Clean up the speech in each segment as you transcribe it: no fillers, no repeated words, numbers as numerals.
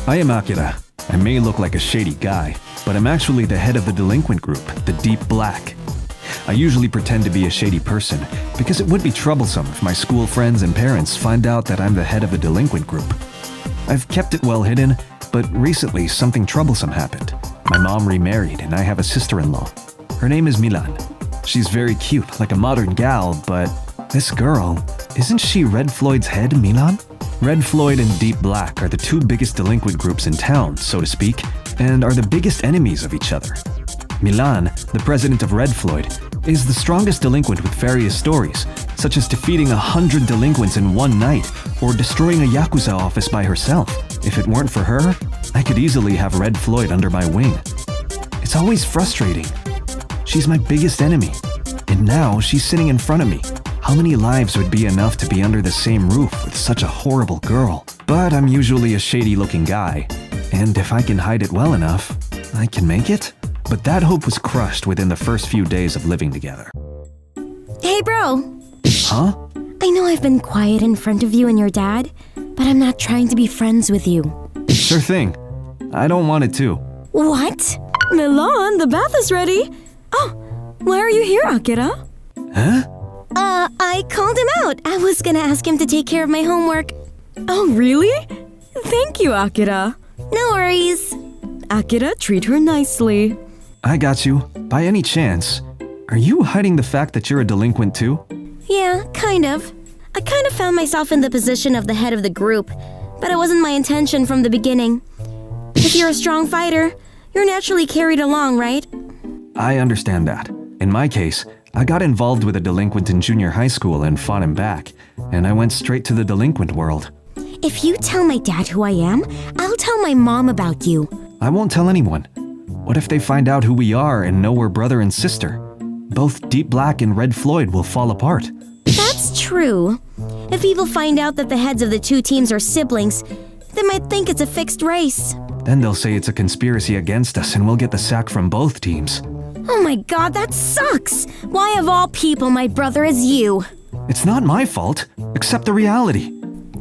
I am Akira. I may look like a shady guy, but I'm actually the head of the delinquent group, the Deep Black. I usually pretend to be a shady person because it would be troublesome if my school friends and parents find out that I'm the head of a delinquent group. I've kept it well hidden, but recently something troublesome happened. My mom remarried and I have a sister-in-law. Her name is Milan. She's very cute, like a modern gal, but this girl, isn't she Red Floyd's head, Milan? Red Floyd and Deep Black are the two biggest delinquent groups in town, so to speak, and are the biggest enemies of each other. Milan, the president of Red Floyd, is the strongest delinquent with various stories, such as defeating 100 delinquents in one night or destroying a Yakuza office by herself. If it weren't for her, I could easily have Red Floyd under my wing. It's always frustrating. She's my biggest enemy, and now she's sitting in front of me. How many lives would be enough to be under the same roof with such a horrible girl? But I'm usually a shady-looking guy, and if I can hide it well enough, I can make it. But that hope was crushed within the first few days of living together. Hey, bro. Huh? I know I've been quiet in front of you and your dad, but I'm not trying to be friends with you. Sure thing. I don't want it to. What? Milan, the bath is ready. Oh, why are you here, Akira? Huh? I called him out. I was gonna ask him to take care of my homework. Oh, really? Thank you, Akira. No worries. Akira, treat her nicely. I got you. By any chance, are you hiding the fact that you're a delinquent too? Yeah, kind of. I kind of found myself in the position of the head of the group, but it wasn't my intention from the beginning. If you're a strong fighter, you're naturally carried along, right? I understand that. In my case, I got involved with a delinquent in junior high school and fought him back, and I went straight to the delinquent world. If you tell my dad who I am, I'll tell my mom about you. I won't tell anyone. What if they find out who we are and know we're brother and sister? Both Deep Black and Red Floyd will fall apart. That's true. If people find out that the heads of the two teams are siblings, they might think it's a fixed race. Then they'll say it's a conspiracy against us and we'll get the sack from both teams. Oh my god, that sucks! Why of all people my brother is you? It's not my fault. Accept the reality.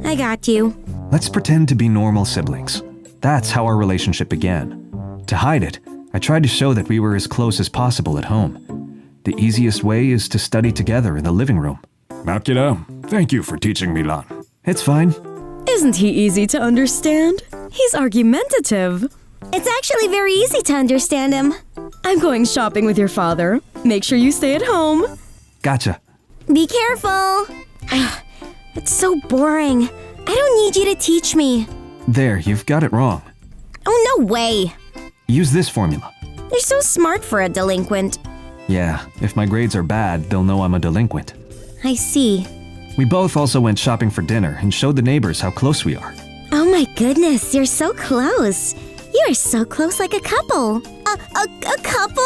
I got you. Let's pretend to be normal siblings. That's how our relationship began. To hide it, I tried to show that we were as close as possible at home. The easiest way is to study together in the living room. Akira, thank you for teaching Milan. It's fine. Isn't he easy to understand? He's argumentative. It's actually very easy to understand him. I'm going shopping with your father. Make sure you stay at home. Gotcha. Be careful. It's so boring. I don't need you to teach me. There, you've got it wrong. Oh, no way. Use this formula. You're so smart for a delinquent. Yeah, if my grades are bad, they'll know I'm a delinquent. I see. We both also went shopping for dinner and showed the neighbors how close we are. Oh my goodness, you're so close. You are so close like a couple. A couple?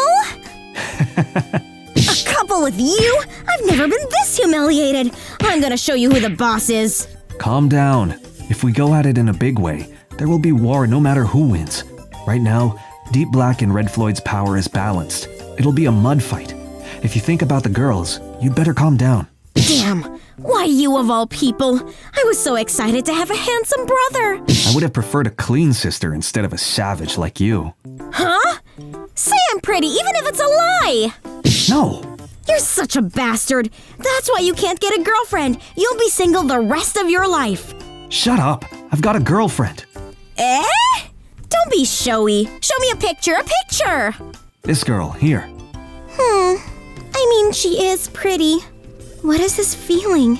A couple with you? I've never been this humiliated. I'm gonna show you who the boss is. Calm down. If we go at it in a big way, there will be war no matter who wins. Right now, Deep Black and Red Floyd's power is balanced. It'll be a mud fight. If you think about the girls, you'd better calm down. Damn, why you of all people? I was so excited to have a handsome brother. I would have preferred a clean sister instead of a savage like you. Huh? Say I'm pretty even if it's a lie. No. You're such a bastard. That's why you can't get a girlfriend. You'll be single the rest of your life. Shut up. I've got a girlfriend. Eh? Don't be showy. Show me a picture, This girl, here. I mean, she is pretty. What is this feeling?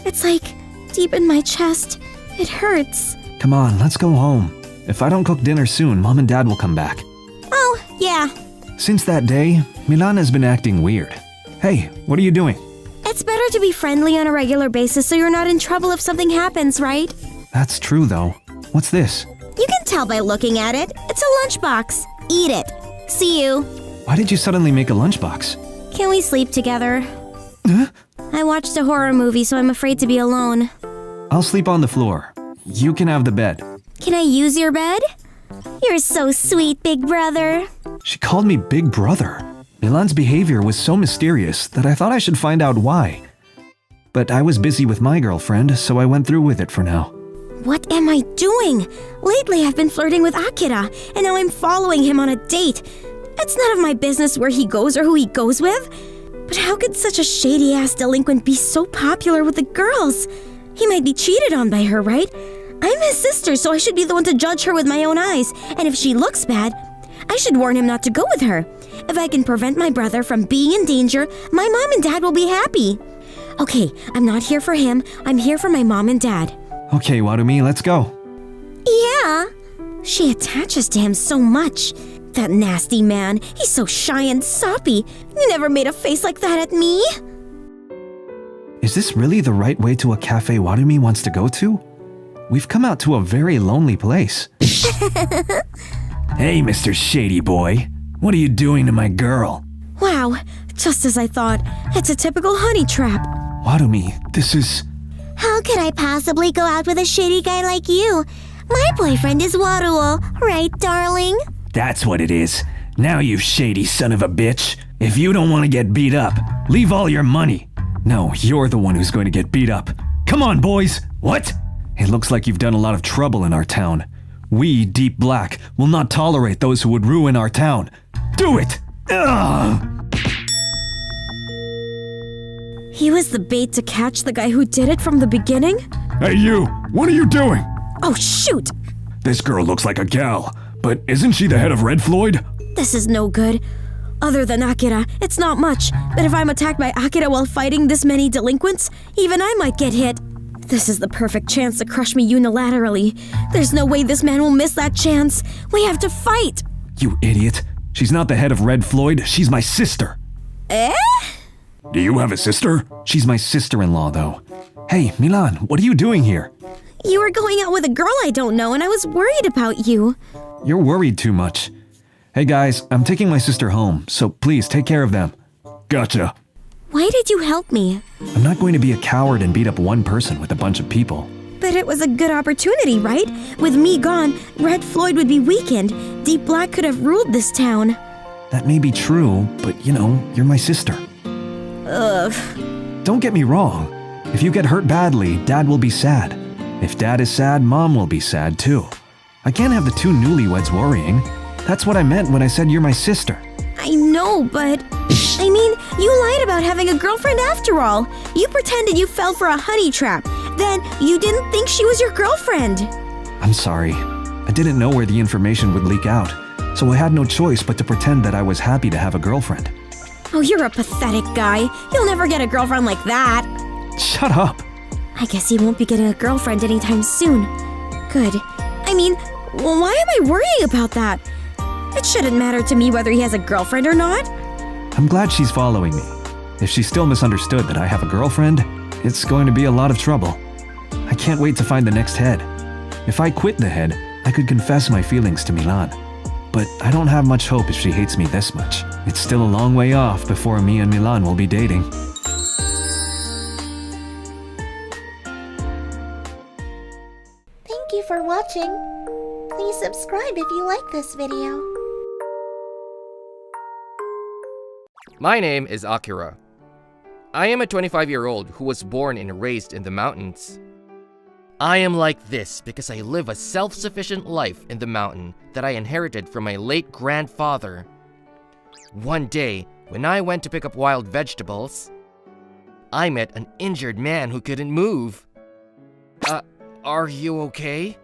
It's like deep in my chest. It hurts. Come on, let's go home. If I don't cook dinner soon, Mom and Dad will come back. Oh, yeah. Since that day, Milan has been acting weird. Hey, what are you doing? It's better to be friendly on a regular basis so you're not in trouble if something happens, right? That's true, though. What's this? You can tell by looking at it. It's a lunchbox. Eat it. See you. Why did you suddenly make a lunchbox? Can we sleep together? Huh? I watched a horror movie, so I'm afraid to be alone. I'll sleep on the floor. You can have the bed. Can I use your bed? You're so sweet, big brother. She called me Big Brother. Milan's behavior was so mysterious that I thought I should find out why. But I was busy with my girlfriend, so I went through with it for now. What am I doing? Lately I've been flirting with Akira, and now I'm following him on a date. It's none of my business where he goes or who he goes with. But how could such a shady-ass delinquent be so popular with the girls? He might be cheated on by her, right? I'm his sister, so I should be the one to judge her with my own eyes. And if she looks bad, I should warn him not to go with her. If I can prevent my brother from being in danger, my mom and dad will be happy. Okay, I'm not here for him. I'm here for my mom and dad. Okay, Warumi, let's go. Yeah. She attaches to him so much. That nasty man. He's so shy and soppy. He never made a face like that at me. Is this really the right way to a cafe Warumi wants to go to? We've come out to a very lonely place. Hey, Mr. Shady Boy. What are you doing to my girl? Wow, just as I thought. It's a typical honey trap. Warumi, this is... How could I possibly go out with a shady guy like you? My boyfriend is Waruo, right, darling? That's what it is. Now, you shady son of a bitch. If you don't want to get beat up, leave all your money. No, you're the one who's going to get beat up. Come on, boys. What? It looks like you've done a lot of trouble in our town. We, Deep Black, will not tolerate those who would ruin our town. Do it! Ugh! He was the bait to catch the guy who did it from the beginning? Hey, you! What are you doing? Oh, shoot! This girl looks like a gal, but isn't she the head of Red Floyd? This is no good. Other than Akira, it's not much. But if I'm attacked by Akira while fighting this many delinquents, even I might get hit. This is the perfect chance to crush me unilaterally. There's no way this man will miss that chance. We have to fight! You idiot. She's not the head of Red Floyd, she's my sister. Eh? Do you have a sister? She's my sister-in-law, though. Hey, Milan, what are you doing here? You were going out with a girl I don't know, and I was worried about you. You're worried too much. Hey guys, I'm taking my sister home, so please take care of them. Gotcha. Why did you help me? I'm not going to be a coward and beat up one person with a bunch of people. But it was a good opportunity, right? With me gone, Red Floyd would be weakened. Deep Black could have ruled this town. That may be true, but you know, you're my sister. Ugh. Don't get me wrong. If you get hurt badly, Dad will be sad. If Dad is sad, Mom will be sad too. I can't have the two newlyweds worrying. That's what I meant when I said you're my sister. I know, but... I mean, you lied about having a girlfriend after all. You pretended you fell for a honey trap. Then you didn't think she was your girlfriend. I'm sorry. I didn't know where the information would leak out, so I had no choice but to pretend that I was happy to have a girlfriend. Oh, you're a pathetic guy. You'll never get a girlfriend like that. Shut up! I guess he won't be getting a girlfriend anytime soon. Good. I mean, why am I worrying about that? It shouldn't matter to me whether he has a girlfriend or not. I'm glad she's following me. If she still misunderstood that I have a girlfriend, it's going to be a lot of trouble. I can't wait to find the next head. If I quit the head, I could confess my feelings to Milan. But I don't have much hope if she hates me this much. It's still a long way off before me and Milan will be dating. Thank you for watching. Please subscribe if you like this video. My name is Akira. I am a 25-year-old who was born and raised in the mountains. I am like this because I live a self-sufficient life in the mountain that I inherited from my late grandfather. One day, when I went to pick up wild vegetables, I met an injured man who couldn't move. Are you okay?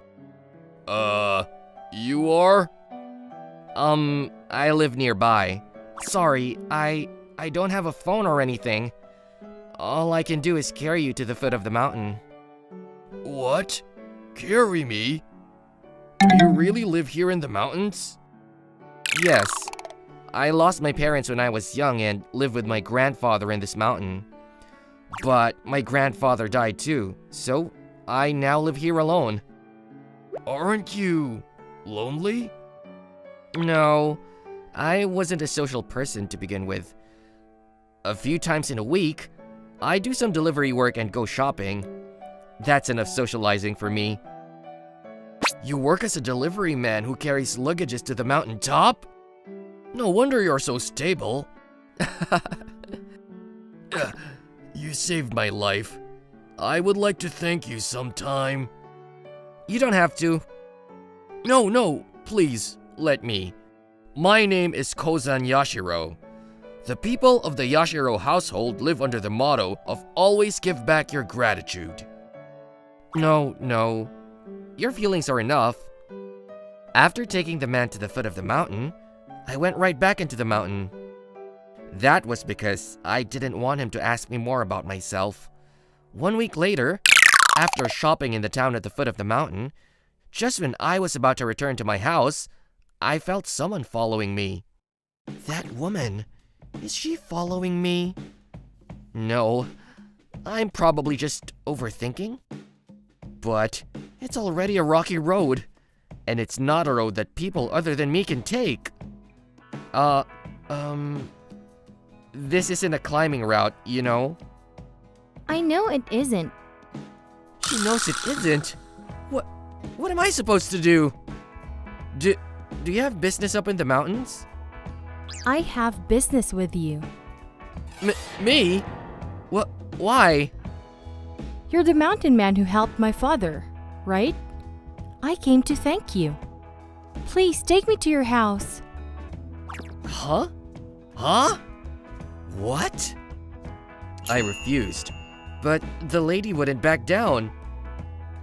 You are? I live nearby. Sorry, I don't have a phone or anything. All I can do is carry you to the foot of the mountain. What? Carry me? Do you really live here in the mountains? Yes. I lost my parents when I was young and live with my grandfather in this mountain. But my grandfather died too, so I now live here alone. Aren't you lonely? No, I wasn't a social person to begin with. A few times in a week, I do some delivery work and go shopping. That's enough socializing for me. You work as a delivery man who carries luggages to the mountain top? No wonder you're so stable. You saved my life. I would like to thank you sometime. You don't have to. No, please, let me. My name is Kozan Yashiro. The people of the Yashiro household live under the motto of always give back your gratitude. No. Your feelings are enough. After taking the man to the foot of the mountain, I went right back into the mountain. That was because I didn't want him to ask me more about myself. 1 week later, after shopping in the town at the foot of the mountain, just when I was about to return to my house, I felt someone following me. That woman, is she following me? No, I'm probably just overthinking. But it's already a rocky road, and it's not a road that people other than me can take. This isn't a climbing route, you know? I know it isn't. She knows it isn't. What am I supposed to do? Do you have business up in the mountains? I have business with you. Me? What? Why? You're the mountain man who helped my father, right? I came to thank you. Please take me to your house. Huh? What? I refused, but the lady wouldn't back down.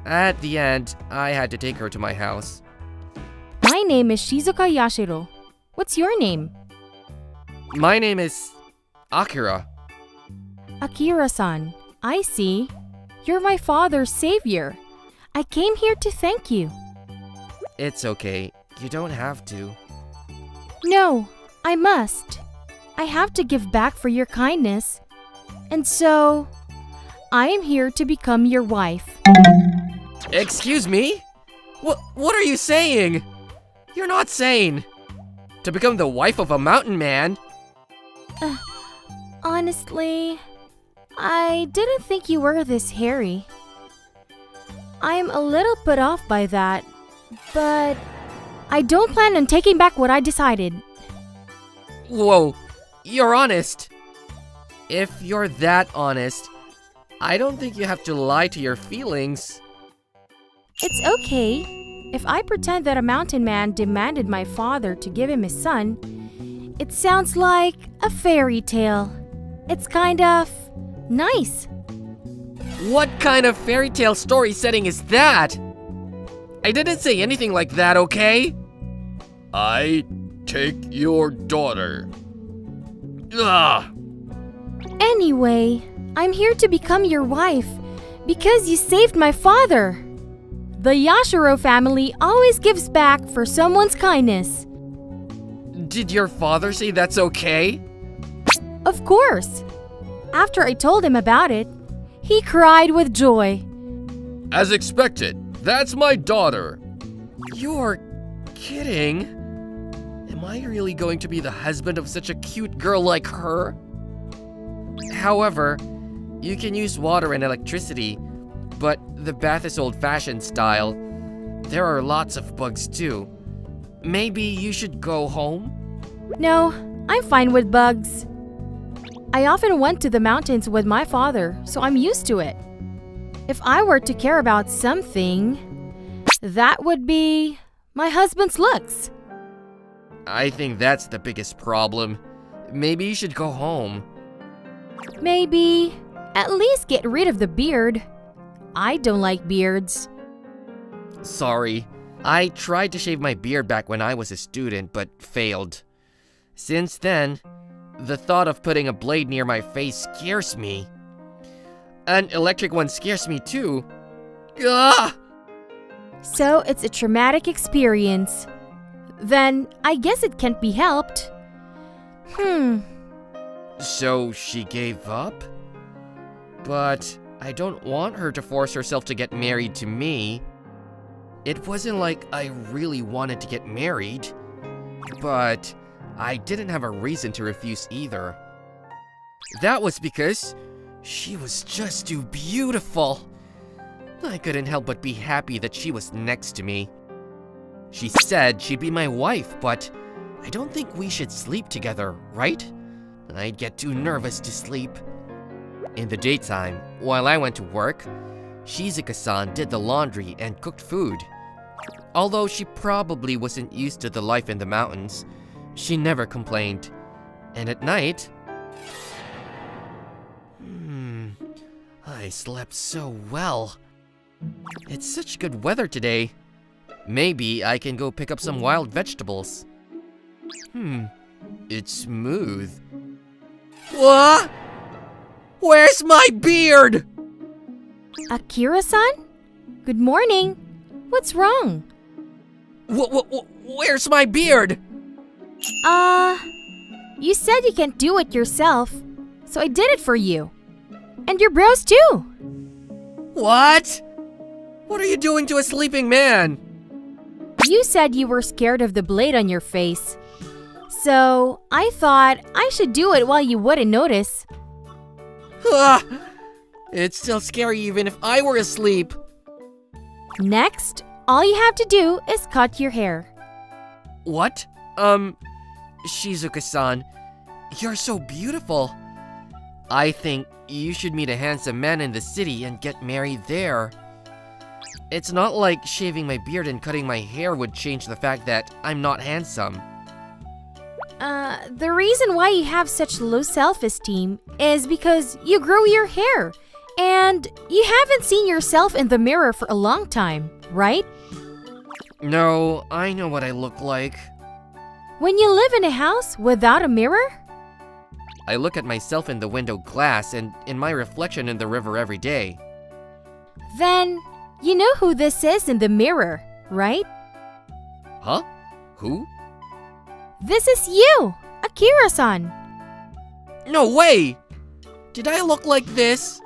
At the end, I had to take her to my house. My name is Shizuka Yashiro. What's your name? My name is Akira. Akira-san. I see. You're my father's savior. I came here to thank you. It's okay. You don't have to. No, I must. I have to give back for your kindness. And so, I am here to become your wife. Excuse me? What are you saying? You're not sane. To become the wife of a mountain man? Honestly, I didn't think you were this hairy. I'm a little put off by that, but I don't plan on taking back what I decided. Whoa, you're honest. If you're that honest, I don't think you have to lie to your feelings. It's okay. If I pretend that a mountain man demanded my father to give him his son, it sounds like a fairy tale. It's kind of nice. What kind of fairy tale story setting is that? I didn't say anything like that, okay? I take your daughter. Ugh. Anyway, I'm here to become your wife because you saved my father. The Yashiro family always gives back for someone's kindness. Did your father say that's okay? Of course. After I told him about it, he cried with joy. As expected, that's my daughter. You're kidding? Am I really going to be the husband of such a cute girl like her? However, you can use water and electricity, but the bath is old-fashioned style. There are lots of bugs too. Maybe you should go home? No, I'm fine with bugs. I often went to the mountains with my father, so I'm used to it. If I were to care about something, that would be my husband's looks. I think that's the biggest problem. Maybe you should go home. Maybe at least get rid of the beard. I don't like beards. Sorry. I tried to shave my beard back when I was a student, but failed. Since then, the thought of putting a blade near my face scares me. An electric one scares me too. Ugh! So it's a traumatic experience. Then I guess it can't be helped. So she gave up? But I don't want her to force herself to get married to me. It wasn't like I really wanted to get married, but I didn't have a reason to refuse either. That was because she was just too beautiful. I couldn't help but be happy that she was next to me. She said she'd be my wife, but I don't think we should sleep together, right? I'd get too nervous to sleep. In the daytime, while I went to work, Shizuka-san did the laundry and cooked food. Although she probably wasn't used to the life in the mountains, she never complained. And at night... I slept so well. It's such good weather today. Maybe I can go pick up some wild vegetables. It's smooth. What? Where's my beard? Akira-san? Good morning. What's wrong? Where's my beard? You said you can't do it yourself, so I did it for you. And your brows too. What? What are you doing to a sleeping man? You said you were scared of the blade on your face. So I thought I should do it while you wouldn't notice. It's still scary even if I were asleep. Next, all you have to do is cut your hair. What? Shizuka-san, you're so beautiful. I think you should meet a handsome man in the city and get married there. It's not like shaving my beard and cutting my hair would change the fact that I'm not handsome. The reason why you have such low self-esteem is because you grew your hair and you haven't seen yourself in the mirror for a long time, right? No, I know what I look like. When you live in a house without a mirror? I look at myself in the window glass and in my reflection in the river every day. Then you know who this is in the mirror, right? Huh? Who? This is you, Akira-san. No way! Did I look like this?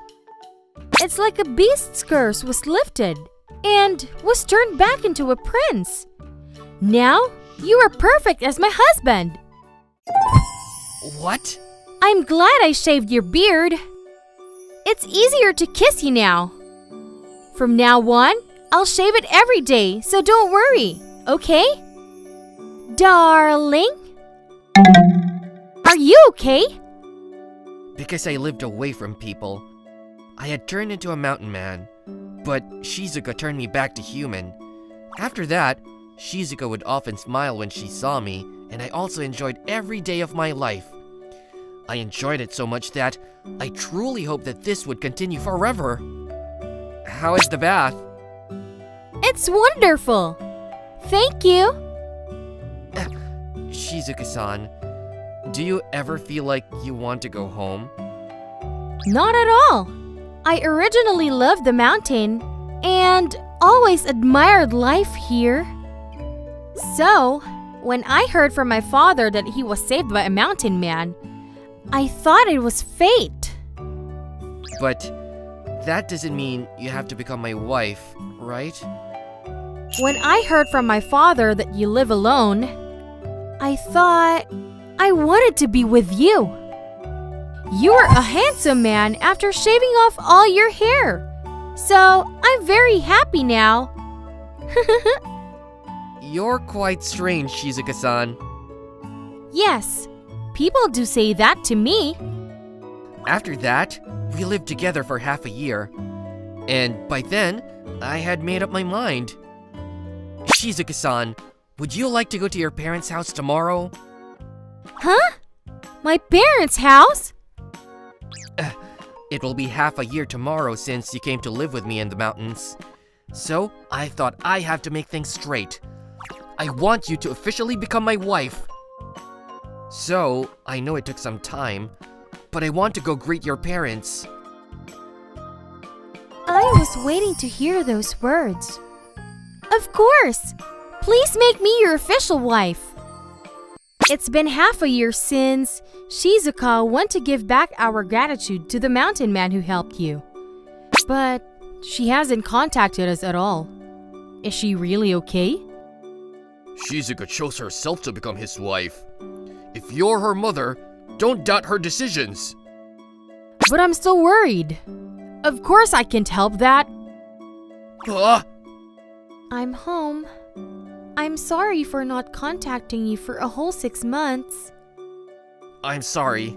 It's like a beast's curse was lifted and was turned back into a prince. Now you are perfect as my husband. What? I'm glad I shaved your beard. It's easier to kiss you now. From now on, I'll shave it every day, so don't worry, okay? Darling? Are you okay? Because I lived away from people, I had turned into a mountain man, but Shizuka turned me back to human. After that, Shizuka would often smile when she saw me, and I also enjoyed every day of my life. I enjoyed it so much that I truly hope that this would continue forever. How is the bath? It's wonderful. Thank you. Shizuka-san, do you ever feel like you want to go home? Not at all. I originally loved the mountain and always admired life here. So, when I heard from my father that he was saved by a mountain man, I thought it was fate. But that doesn't mean you have to become my wife, right? When I heard from my father that you live alone, I thought I wanted to be with you. You are a handsome man after shaving off all your hair. So I'm very happy now. You're quite strange, Shizuka-san. Yes, people do say that to me. After that, we lived together for half a year. And by then, I had made up my mind. Shizuka-san, would you like to go to your parents' house tomorrow? Huh? My parents' house? It will be half a year tomorrow since you came to live with me in the mountains. So, I thought I have to make things straight. I want you to officially become my wife. So, I know it took some time, but I want to go greet your parents. I was waiting to hear those words. Of course! Please make me your official wife. It's been half a year since Shizuka went to give back our gratitude to the mountain man who helped you. But she hasn't contacted us at all. Is she really okay? Shizuka chose herself to become his wife. If you're her mother, don't doubt her decisions. But I'm still worried. Of course I can't help that. I'm home. I'm sorry for not contacting you for a whole 6 months. I'm sorry.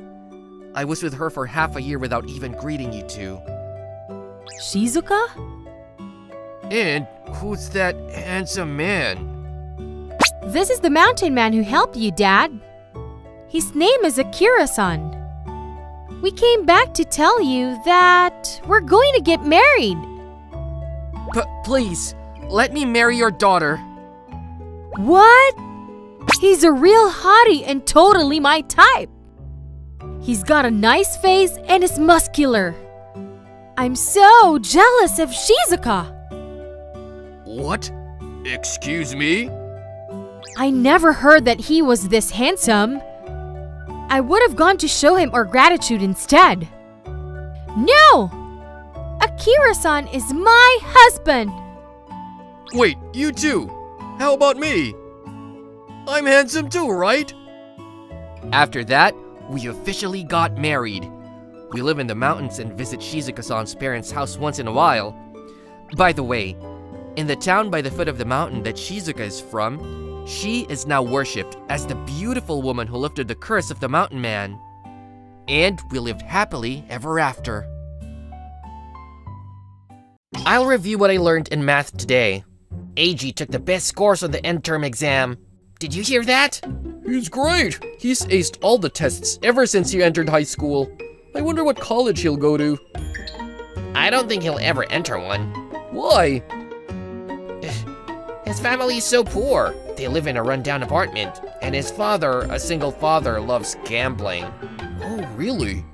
I was with her for half a year without even greeting you two. Shizuka? And who's that handsome man? This is the mountain man who helped you, Dad. His name is Akira-san. We came back to tell you that we're going to get married. Please, let me marry your daughter. What? He's a real hottie and totally my type. He's got a nice face and is muscular. I'm so jealous of Shizuka. What? Excuse me? I never heard that he was this handsome. I would have gone to show him our gratitude instead. No! Akira-san is my husband. Wait, you too? How about me? I'm handsome too, right? After that, we officially got married. We live in the mountains and visit Shizuka-san's parents' house once in a while. By the way, in the town by the foot of the mountain that Shizuka is from, she is now worshipped as the beautiful woman who lifted the curse of the mountain man. And we lived happily ever after. I'll review what I learned in math today. AG took the best scores on the end term exam. Did you hear that? He's great. He's aced all the tests ever since he entered high school. I wonder what college he'll go to. I don't think he'll ever enter one. Why? His family is so poor. They live in a rundown apartment, and his father, a single father, loves gambling. Oh, really?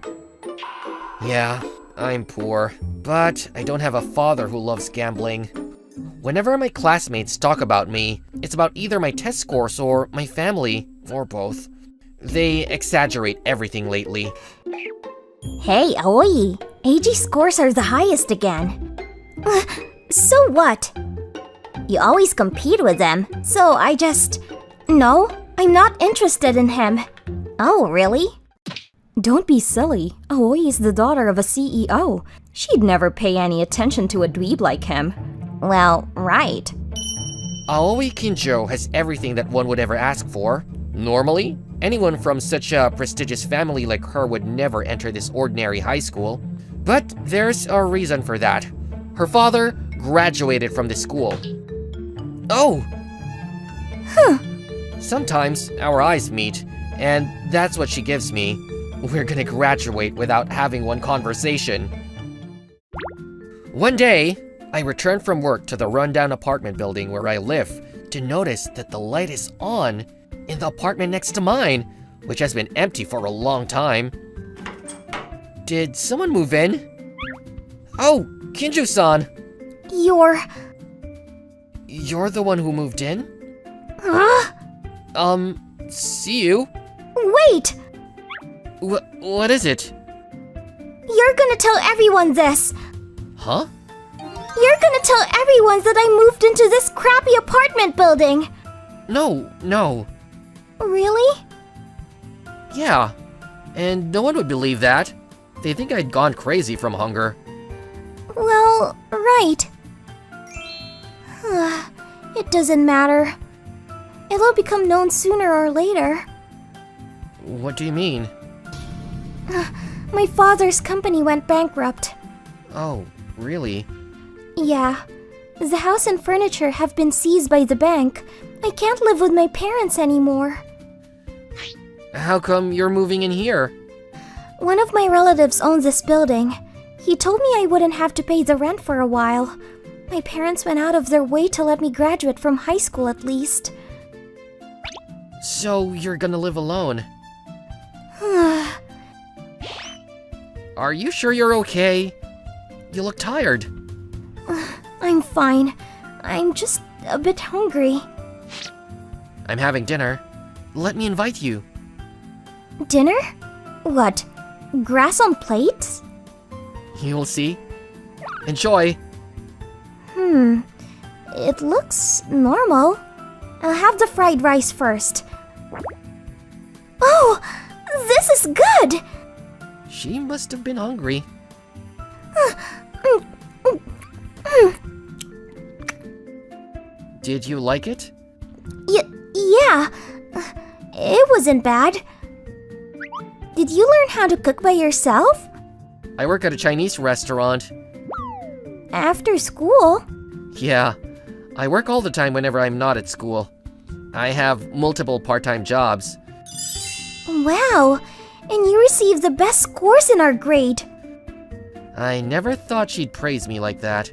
Yeah, I'm poor, but I don't have a father who loves gambling. Whenever my classmates talk about me, it's about either my test scores or my family, or both. They exaggerate everything lately. Hey, Aoi. AG scores are the highest again. So what? You always compete with them, so I just... No, I'm not interested in him. Oh, really? Don't be silly. Aoi is the daughter of a CEO. She'd never pay any attention to a dweeb like him. Well, right. Aoi Kinjo has everything that one would ever ask for. Normally, anyone from such a prestigious family like her would never enter this ordinary high school. But there's a reason for that. Her father graduated from this school. Oh! Sometimes our eyes meet, and that's what she gives me. We're gonna graduate without having one conversation. One day, I returned from work to the rundown apartment building where I live to notice that the light is on in the apartment next to mine, which has been empty for a long time. Did someone move in? Oh, Kinju-san! You're the one who moved in? Huh? See you. Wait! What is it? You're gonna tell everyone this. Huh? You're gonna tell everyone that I moved into this crappy apartment building. No. Really? Yeah. And no one would believe that. They think I'd gone crazy from hunger. Well, right. It doesn't matter. It'll become known sooner or later. What do you mean? My father's company went bankrupt. Oh, really? Yeah. The house and furniture have been seized by the bank. I can't live with my parents anymore. How come you're moving in here? One of my relatives owns this building. He told me I wouldn't have to pay the rent for a while. My parents went out of their way to let me graduate from high school at least. So you're gonna live alone? Are you sure you're okay? You look tired. I'm fine. I'm just a bit hungry. I'm having dinner. Let me invite you. Dinner? What? Grass on plates? You'll see. Enjoy. It looks normal. I'll have the fried rice first. Oh! This is good! She must have been hungry. Did you like it? Yeah. It wasn't bad. Did you learn how to cook by yourself? I work at a Chinese restaurant. After school? Yeah, I work all the time whenever I'm not at school. I have multiple part-time jobs. Wow, and you received the best scores in our grade. I never thought she'd praise me like that.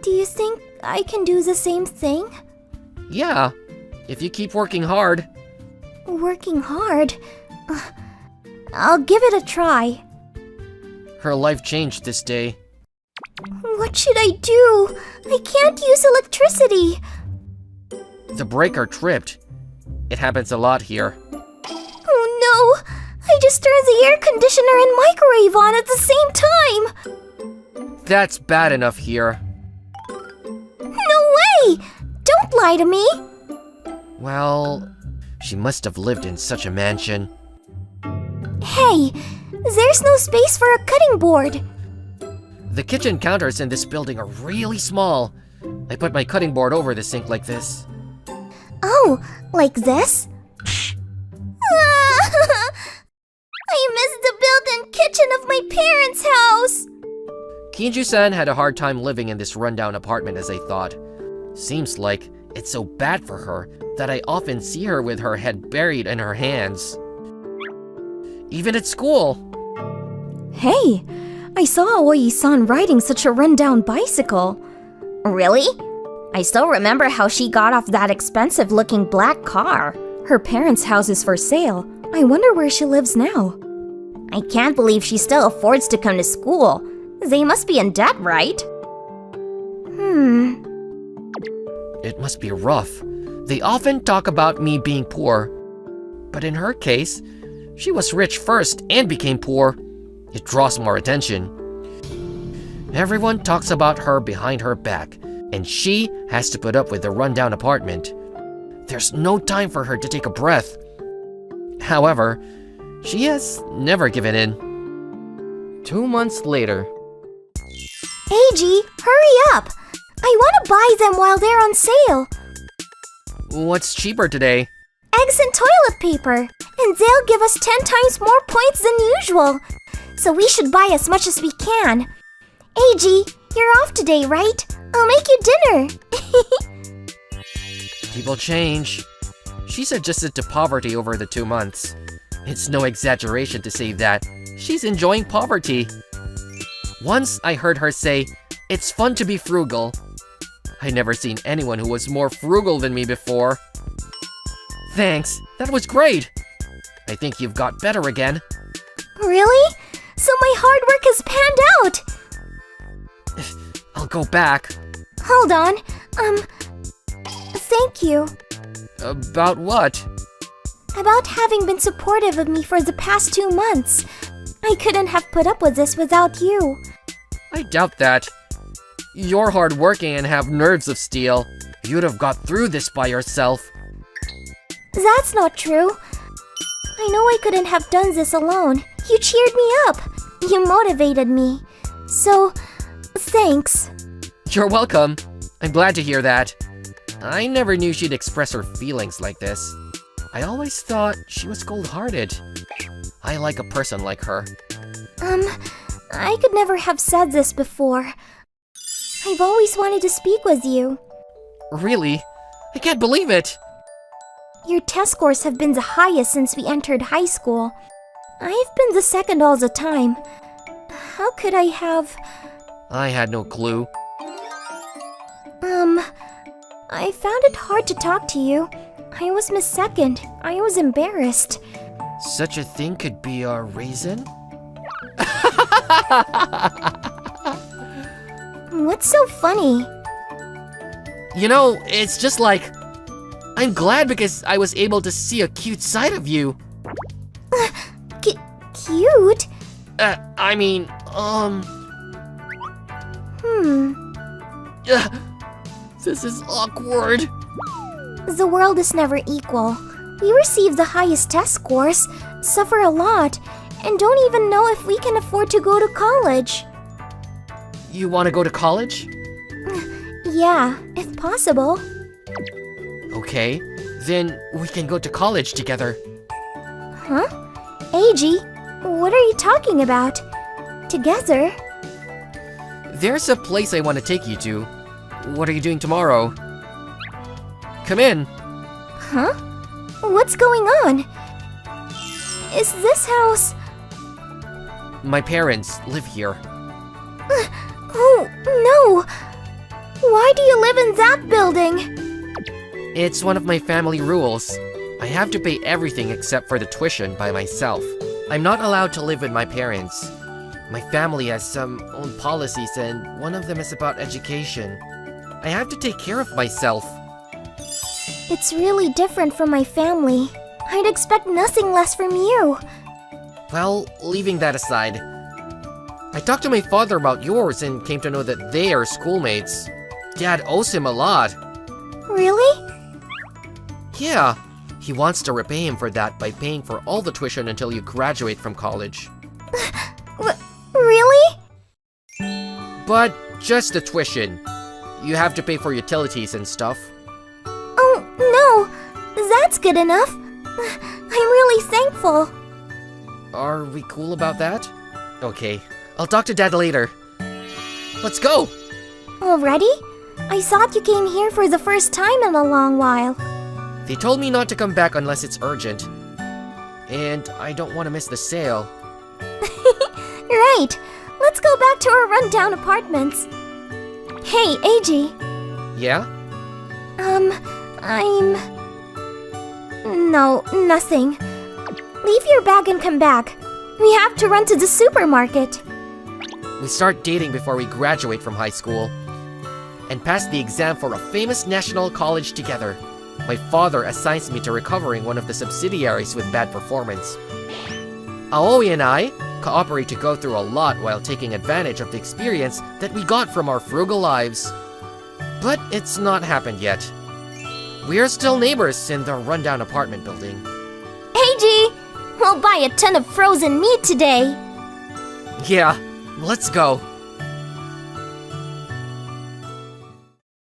Do you think I can do the same thing? Yeah, if you keep working hard. Working hard? I'll give it a try. Her life changed this day. What should I do? I can't use electricity. The breaker tripped. It happens a lot here. Oh no! I just turned the air conditioner and microwave on at the same time! That's bad enough here. No way! Don't lie to me! Well, she must have lived in such a mansion. Hey, there's no space for a cutting board. The kitchen counters in this building are really small. I put my cutting board over the sink like this. Oh, like this? I missed the built-in kitchen of my parents' house! Kinju-san had a hard time living in this rundown apartment as I thought. Seems like it's so bad for her that I often see her with her head buried in her hands. Even at school. Hey, I saw Aoi-san riding such a rundown bicycle. Really? I still remember how she got off that expensive-looking black car. Her parents' house is for sale. I wonder where she lives now. I can't believe she still affords to come to school. They must be in debt, right? It must be rough. They often talk about me being poor. But in her case, she was rich first and became poor. It draws more attention. Everyone talks about her behind her back, and she has to put up with the rundown apartment. There's no time for her to take a breath. However, she has never given in. 2 months later. Eiji, hurry up! I want to buy them while they're on sale. What's cheaper today? Eggs and toilet paper. And they'll give us 10 times more points than usual. So we should buy as much as we can. Eiji, you're off today, right? I'll make you dinner. People change. She's adjusted to poverty over the 2 months. It's no exaggeration to say that she's enjoying poverty. Once I heard her say, "It's fun to be frugal." I never seen anyone who was more frugal than me before. Thanks, that was great. I think you've got better again. Really? So my hard work has panned out. I'll go back. Hold on. Thank you. About what? About having been supportive of me for the past 2 months. I couldn't have put up with this without you. I doubt that. You're hardworking and have nerves of steel. You'd have got through this by yourself. That's not true. I know I couldn't have done this alone. You cheered me up. You motivated me. So, thanks. You're welcome. I'm glad to hear that. I never knew she'd express her feelings like this. I always thought she was cold-hearted. I like a person like her. I could never have said this before. I've always wanted to speak with you. Really? I can't believe it! Your test scores have been the highest since we entered high school. I've been the second all the time. How could I have... I had no clue. I found it hard to talk to you. I was Miss Second. I was embarrassed. Such a thing could be a reason? What's so funny? You know, it's just like... I'm glad because I was able to see a cute side of you. Cute? I mean, This is awkward. The world is never equal. We receive the highest test scores, suffer a lot, and don't even know if we can afford to go to college. You want to go to college? Yeah, if possible. Okay, then we can go to college together. Huh? Eiji, what are you talking about? Together? There's a place I want to take you to. What are you doing tomorrow? Come in. Huh? What's going on? Is this house... My parents live here. Oh, no! Why do you live in that building? It's one of my family rules. I have to pay everything except for the tuition by myself. I'm not allowed to live with my parents. My family has some own policies and one of them is about education. I have to take care of myself. It's really different from my family. I'd expect nothing less from you. Well, leaving that aside, I talked to my father about yours and came to know that they are schoolmates. Dad owes him a lot. Really? Yeah, he wants to repay him for that by paying for all the tuition until you graduate from college. Really? But just the tuition. You have to pay for utilities and stuff. Oh, no! That's good enough. I'm really thankful. Are we cool about that? Okay, I'll talk to Dad later. Let's go! Already? I thought you came here for the first time in a long while. They told me not to come back unless it's urgent. And I don't want to miss the sale. Right. Let's go back to our rundown apartments. Hey, AG. Yeah? No, nothing. Leave your bag and come back. We have to run to the supermarket. We start dating before we graduate from high school. And pass the exam for a famous national college together. My father assigns me to recovering one of the subsidiaries with bad performance. Aoi and I cooperate to go through a lot while taking advantage of the experience that we got from our frugal lives. But it's not happened yet. We're still neighbors in the rundown apartment building. AG, we'll buy a ton of frozen meat today. Yeah, let's go.